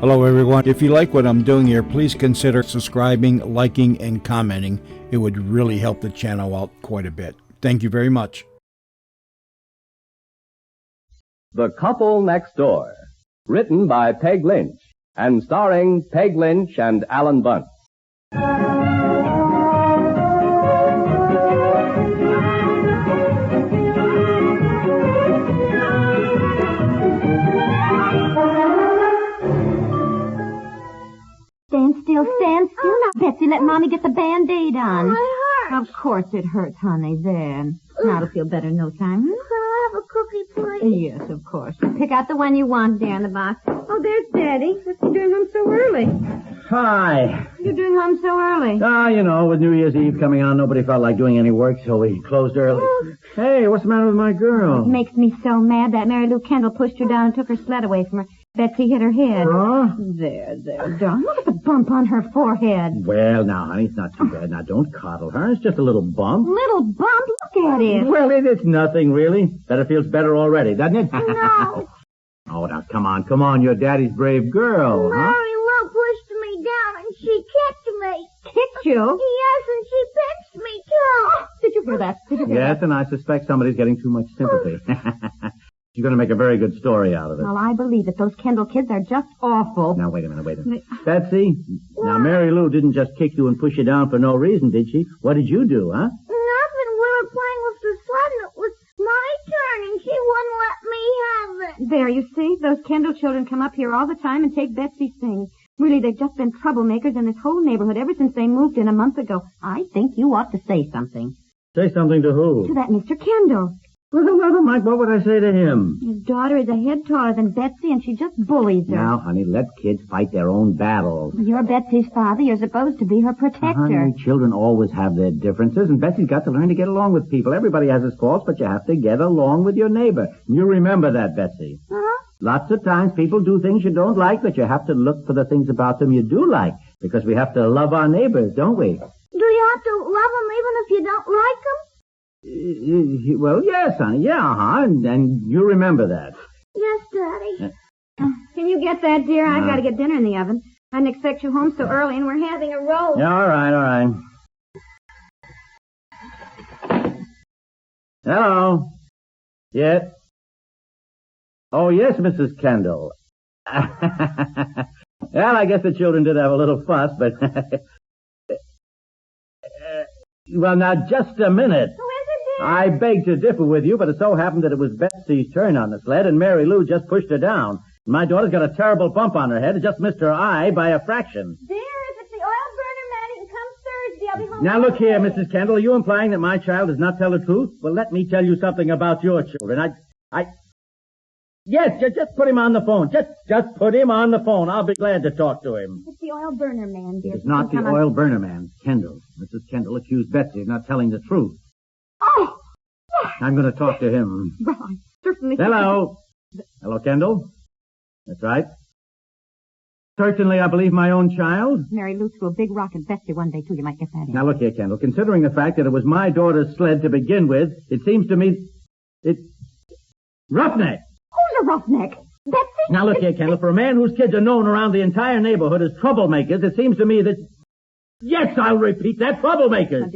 Hello everyone. If you like what I'm doing here, please consider subscribing, liking, and commenting. It would really help the channel out quite a bit. Thank you very much. The Couple Next Door, written by Peg Lynch and starring Peg Lynch and Alan Bunce. Stand still now, Betsy. Let Mommy get the Band-Aid on. Oh, it hurts. Of course it hurts, honey. There. Now it'll feel better in no time. Can I have a cookie, please? Yes, of course. Pick out the one you want there in the box. Oh, there's Daddy. What's he doing home so early? Hi. You're doing home so early? You know, with New Year's Eve coming on, nobody felt like doing any work, so we closed early. Hey, what's the matter with my girl? It makes me so mad that Mary Lou Kendall pushed her down and took her sled away from her. Betsy hit her head. Huh? There, darling. Look at the bump on her forehead. Well, now, honey, it's not too bad. Now, don't coddle her. It's just a little bump. Little bump? Look at it. Well, it's nothing, really. Bet it feels better already, doesn't it? No. Oh, now, come on. You're Daddy's brave girl, huh? Mary Lou pushed me down and she kicked me. Kicked you? Yes, and she pinched me, too. Did you hear that? Yes, and I suspect somebody's getting too much sympathy. She's going to make a very good story out of it. Well, I believe it. Those Kendall kids are just awful. Now, wait a minute. Betsy, now, Mary Lou didn't just kick you and push you down for no reason, did she? What did you do, huh? Nothing. We were playing with the sled and it was my turn and she wouldn't let me have it. There, you see? Those Kendall children come up here all the time and take Betsy's things. Really, they've just been troublemakers in this whole neighborhood ever since they moved in a month ago. I think you ought to say something. Say something to who? To that Mr. Kendall. Well, Mike, what would I say to him? His daughter is a head taller than Betsy, and she just bullies her. Now, honey, let kids fight their own battles. You're Betsy's father. You're supposed to be her protector. Honey, children always have their differences, and Betsy's got to learn to get along with people. Everybody has his faults, but you have to get along with your neighbor. You remember that, Betsy. Huh? Lots of times people do things you don't like, but you have to look for the things about them you do like, because we have to love our neighbors, don't we? Do you have to love them even if you don't like them? Well, yes, honey. Yeah, and you remember that. Yes, Daddy. Can you get that, dear? I've got to get dinner in the oven. I didn't expect you home so early, and we're having a roast. Yeah, all right. Hello. Yes. Oh, yes, Mrs. Kendall. Well, I guess the children did have a little fuss, but... Well, now, just a minute. Who is it, dear? I beg to differ with you, but it so happened that it was Betsy's turn on the sled, and Mary Lou just pushed her down. My daughter's got a terrible bump on her head. It just missed her eye by a fraction. Dear, if it's the oil burner man, he can come Thursday. I'll be home. Now, look here, Mrs. Kendall. Are you implying that my child does not tell the truth? Well, let me tell you something about your children. Yes, just put him on the phone. Just put him on the phone. I'll be glad to talk to him. It's the oil burner man, dear. It's not the oil burner man. It's Kendall. Mrs. Kendall accused Betsy of not telling the truth. Oh! I'm going to talk to him. Well, I certainly... Hello. Hello, Kendall. That's right. Certainly, I believe my own child. Mary Lou threw a big rock at Betsy one day, too. You might get that in. Now, look here, Kendall. Considering the fact that it was my daughter's sled to begin with, it seems to me... Roughneck! Who's a roughneck? Betsy? Now, look here, Kendall. For a man whose kids are known around the entire neighborhood as troublemakers, it seems to me that... Yes, I'll repeat that, troublemakers.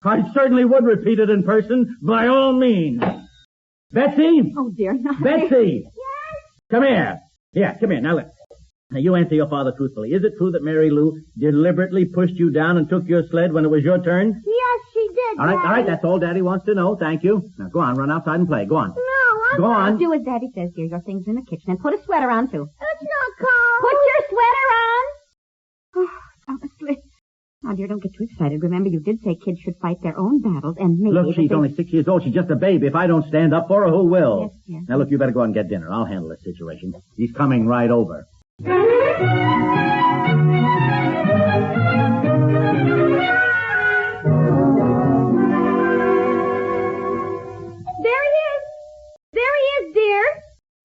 I certainly would repeat it in person, by all means. Betsy? Oh, dear. No. Betsy! Yes? Come here. Yeah, come here. Now, look. Now, you answer your father truthfully. Is it true that Mary Lou deliberately pushed you down and took your sled when it was your turn? Yes, she did, All right, Daddy. that's all Daddy wants to know. Thank you. Now, go on, run outside and play. Go on. No, I'm Go not. on. Do as Daddy says, dear. Your thing's in the kitchen. And put a sweater on, too. It's not cold. Put your sweater on! Oh, honestly. Now, dear, don't get too excited. Remember, you did say kids should fight their own battles, and maybe... Look, she's only 6 years old. She's just a baby. If I don't stand up for her, who will? Yes, dear. Now, look, you better go out and get dinner. I'll handle this situation. He's coming right over. There he is, dear.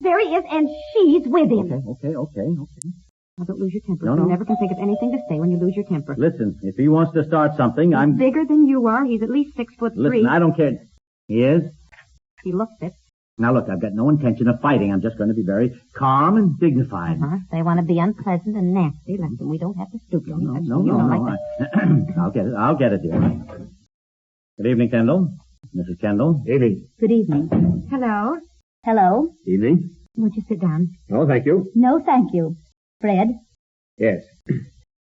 There he is, and she's with him. Okay. Now, don't lose your temper. No, You no. never can think of anything to say when you lose your temper. Listen, if he wants to start something, I'm... Bigger than you are. He's at least 6'3". Listen, I don't care. He is? He looks it. Now, look, I've got no intention of fighting. I'm just going to be very calm and dignified. They want to be unpleasant and nasty. We don't have to stoop to any such thing. No. I'll get it, dear. Good evening, Kendall. Mrs. Kendall. Evening. Good evening. Hello. Hello? Evening. Would you sit down? Oh, thank you. No, thank you. Fred? Yes.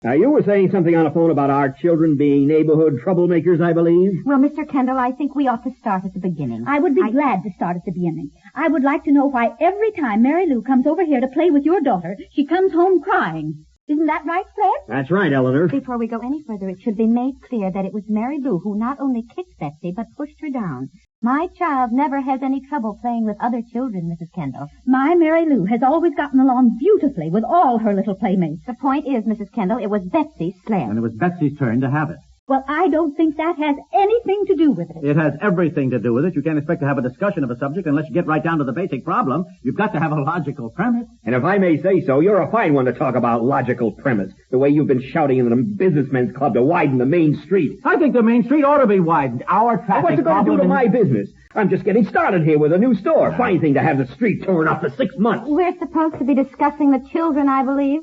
Now, you were saying something on the phone about our children being neighborhood troublemakers, I believe? Well, Mr. Kendall, I think we ought to start at the beginning. I would be glad to start at the beginning. I would like to know why every time Mary Lou comes over here to play with your daughter, she comes home crying. Isn't that right, Fred? That's right, Eleanor. Before we go any further, it should be made clear that it was Mary Lou who not only kicked Betsy, but pushed her down. My child never has any trouble playing with other children, Mrs. Kendall. My Mary Lou has always gotten along beautifully with all her little playmates. The point is, Mrs. Kendall, it was Betsy's sled. And it was Betsy's turn to have it. Well, I don't think that has anything to do with it. It has everything to do with it. You can't expect to have a discussion of a subject unless you get right down to the basic problem. You've got to have a logical premise. And if I may say so, you're a fine one to talk about logical premise. The way you've been shouting in the businessmen's club to widen the main street. I think the main street ought to be widened. Our traffic What's it going to do to my business? I'm just getting started here with a new store. Fine thing to have the street torn up for 6 months. We're supposed to be discussing the children, I believe.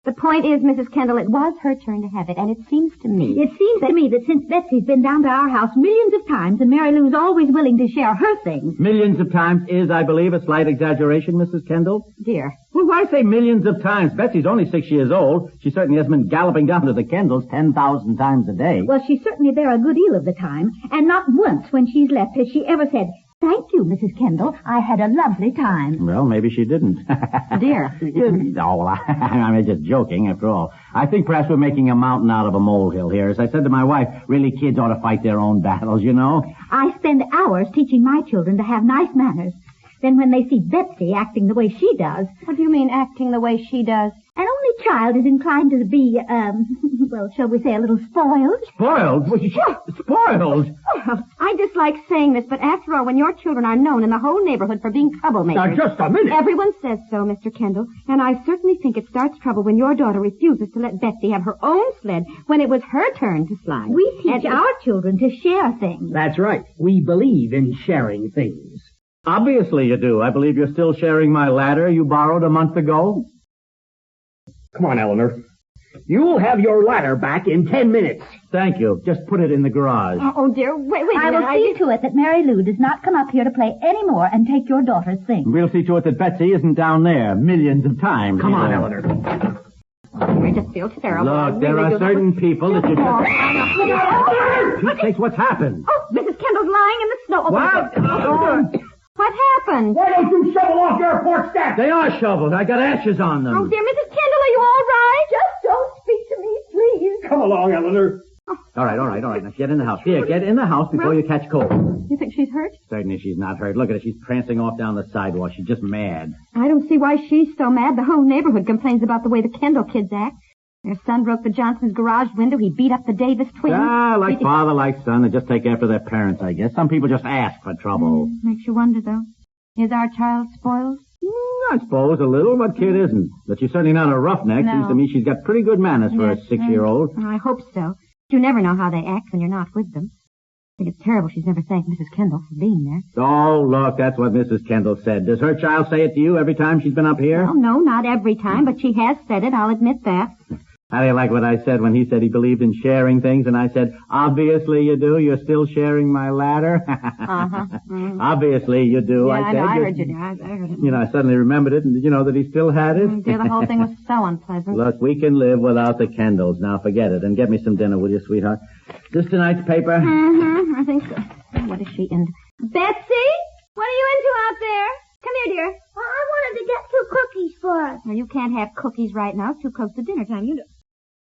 The point is, Mrs. Kendall, it was her turn to have it, and it seems to me... It seems to me that since Betsy's been down to our house millions of times, and Mary Lou's always willing to share her things... Millions of times is, I believe, a slight exaggeration, Mrs. Kendall. Dear. Well, why say millions of times? Betsy's only 6 years old. She certainly hasn't been galloping down to the Kendalls 10,000 times a day. Well, she's certainly there a good deal of the time, and not once when she's left has she ever said, "Thank you, Mrs. Kendall. I had a lovely time." Well, maybe she didn't. Dear. No, well, I'm just joking, after all. I think perhaps we're making a mountain out of a molehill here. As I said to my wife, really, kids ought to fight their own battles, you know? I spend hours teaching my children to have nice manners. Then when they see Betsy acting the way she does... What do you mean, acting the way she does? An only child is inclined to be, well, shall we say a little spoiled? Spoiled? Spoiled? Well, I dislike saying this, but after all, when your children are known in the whole neighborhood for being troublemakers... Now, just a minute. Everyone says so, Mr. Kendall, and I certainly think it starts trouble when your daughter refuses to let Betsy have her own sled when it was her turn to slide. We teach our children to share things. That's right. We believe in sharing things. Obviously you do. I believe you're still sharing my ladder you borrowed a month ago. Come on, Eleanor. You'll have your ladder back in 10 minutes. Thank you. Just put it in the garage. Oh, dear, wait a I minute. will see to it that Mary Lou does not come up here to play any more and take your daughter's things. We'll see to it that Betsy isn't down there millions of times. Come on, Eleanor. I just feel terrible. Look, there are certain people that you just... Pete, what's happened? Oh, Mrs. Kendall's lying in the snow. Oh, What? What happened? Why don't you shovel off your porch steps? They are shoveled. I got ashes on them. Oh, dear, Mrs. Kendall, are you all right? Just don't speak to me, please. Come along, Eleanor. All right. Now get in the house. Here, get in the house before you catch cold. You think she's hurt? Certainly she's not hurt. Look at her. She's prancing off down the sidewalk. She's just mad. I don't see why she's so mad. The whole neighborhood complains about the way the Kendall kids act. Their son broke the Johnson's garage window. He beat up the Davis twins. Like father, like son. They just take after their parents, I guess. Some people just ask for trouble. Makes you wonder, though. Is our child spoiled? I suppose a little, but kid isn't. But she's certainly not a roughneck. No. Seems to me she's got pretty good manners for a 6-year-old. I hope so. You never know how they act when you're not with them. I think it's terrible she's never thanked Mrs. Kendall for being there. Oh, look, that's what Mrs. Kendall said. Does her child say it to you every time she's been up here? Well, no, not every time, but she has said it. I'll admit that. How do you like what I said when he said he believed in sharing things, and I said, obviously you do. You're still sharing my ladder. Mm-hmm. Obviously you do. Yeah, I said. I heard you. I heard it. You know, I suddenly remembered it, and did you know that he still had it? Dear, the whole thing was so unpleasant. Look, we can live without the Kendalls. Now forget it, and get me some dinner, will you, sweetheart? This tonight's paper? Mm-hmm, I think so. What is she into? Betsy? What are you into out there? Come here, dear. Well, I wanted to get 2 cookies for us. Well, you can't have cookies right now. It's too close to dinner time.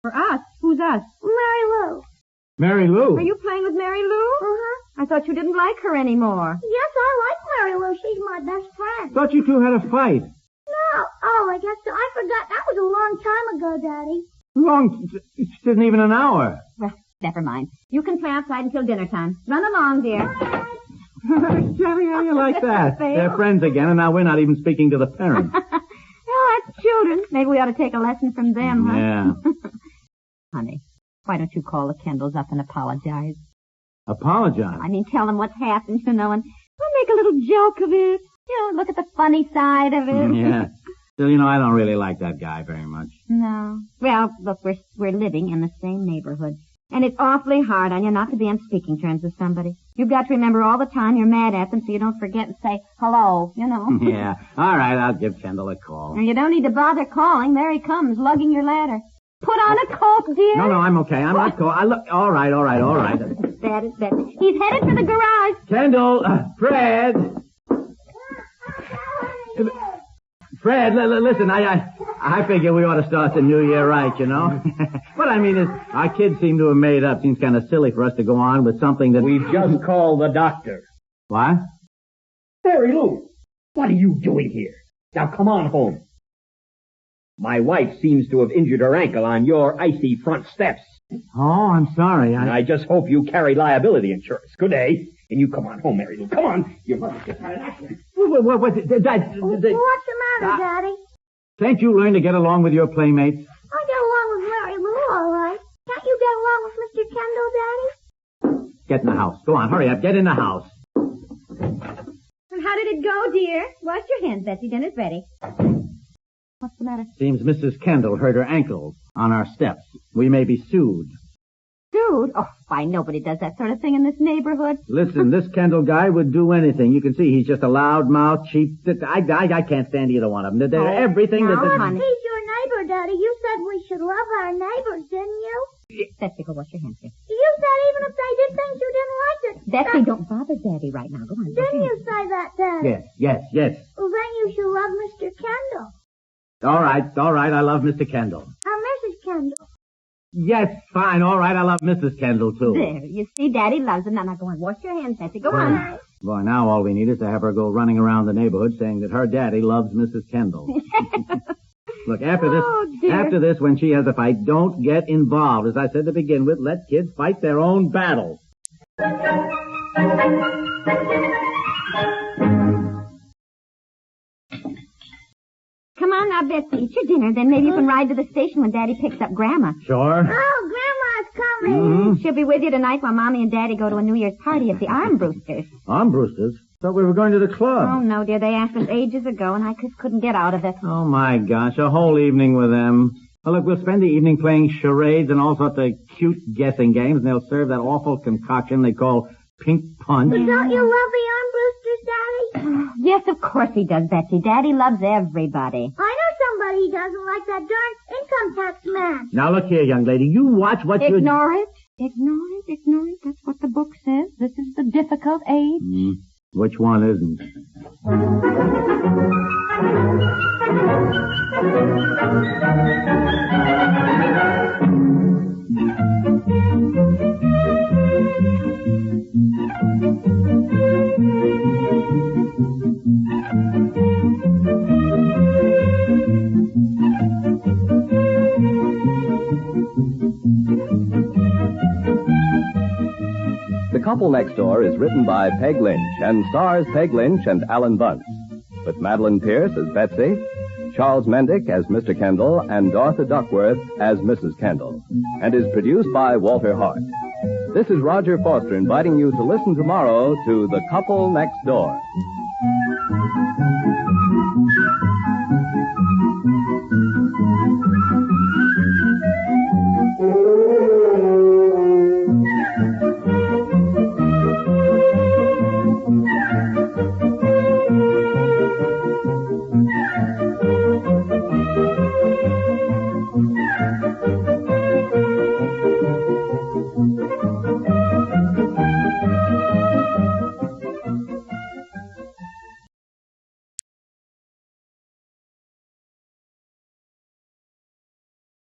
For us? Who's us? Mary Lou. Mary Lou. Are you playing with Mary Lou? Uh-huh. I thought you didn't like her anymore. Yes, I like Mary Lou. She's my best friend. Thought you two had a fight. No. Oh, I guess so. I forgot. That was a long time ago, Daddy. Long. It isn't even an hour. Well, never mind. You can play outside until dinner time. Run along, dear. Jerry, how you like that? Fail. They're friends again, and now we're not even speaking to the parents. Oh, that's children. Maybe we ought to take a lesson from them, huh? Yeah. Honey, why don't you call the Kendalls up and apologize? Apologize? I mean, tell them what's happened, and we'll make a little joke of it. You know, look at the funny side of it. Yeah. Still, I don't really like that guy very much. No. Well, look, we're living in the same neighborhood. And it's awfully hard on you not to be on speaking terms with somebody. You've got to remember all the time you're mad at them so you don't forget and say hello, Yeah. All right, I'll give Kendall a call. And you don't need to bother calling. There he comes, lugging your ladder. Put on a coat, dear. No, I'm okay. I'm not calling. Look. All right. That is Betsy. He's headed for the garage. Kendall, Fred. Fred, listen, I figure we ought to start the new year right, What I mean is, our kids seem to have made up. Seems kind of silly for us to go on with something that... We've just called the doctor. What? Mary Lou, what are you doing here? Now come on home. My wife seems to have injured her ankle on your icy front steps. Oh, I'm sorry. I just hope you carry liability insurance. Good day. And you come on home, Mary Lou. Come on. Your mother's just had an accident. What's the matter, Daddy? Can't you learn to get along with your playmates? I get along with Mary Lou, all right. Can't you get along with Mr. Kendall, Daddy? Get in the house. Go on, hurry up. Get in the house. And how did it go, dear? Wash your hands, Betsy. Dinner's ready. What's the matter? Seems Mrs. Kendall hurt her ankle on our steps. We may be sued. Sued? Oh, why, nobody does that sort of thing in this neighborhood. Listen, this Kendall guy would do anything. You can see he's just a loud-mouthed, cheap... I can't stand either one of them. They're everything now, that... honey. He's your neighbor, Daddy. You said we should love our neighbors, didn't you? Betsy, go wash your hands, dear. You said even if they did things you didn't like it. Betsy, don't bother Daddy right now. Go on. Didn't you say that, Daddy? Yes. Well, then you should love Mr. Kendall. All right, I love Mr. Kendall. Or Mrs. Kendall. Yes, fine, all right, I love Mrs. Kendall, too. There, you see, Daddy loves him. Now, go on, wash your hands, Betsy. Go on. Boy, now all we need is to have her go running around the neighborhood saying that her daddy loves Mrs. Kendall. Look, after this, when she has a fight, don't get involved. As I said to begin with, let kids fight their own battles. Come on now, Betsy, eat your dinner. Then maybe you can ride to the station when Daddy picks up Grandma. Sure. Oh, Grandma's coming. Mm-hmm. She'll be with you tonight while Mommy and Daddy go to a New Year's party at the Armbroosters. Armbroosters? Thought we were going to the club. Oh, no, dear. They asked us ages ago, and I just couldn't get out of it. Oh, my gosh, a whole evening with them. Well, look, we'll spend the evening playing charades and all sorts of cute guessing games, and they'll serve that awful concoction they call pink punch. But don't you love the Armbroosters, Daddy? Yes, of course he does, Betsy. Daddy loves everybody. I know somebody he doesn't like, that darn income tax man. Now, look here, young lady. You watch what you... Ignore it. That's what the book says. This is the difficult age. Which one isn't? The Couple Next Door is written by Peg Lynch and stars Peg Lynch and Alan Bunce, with Madeline Pierce as Betsy, Charles Mendick as Mr. Kendall, and Dorothy Duckworth as Mrs. Kendall, and is produced by Walter Hart. This is Roger Foster inviting you to listen tomorrow to The Couple Next Door.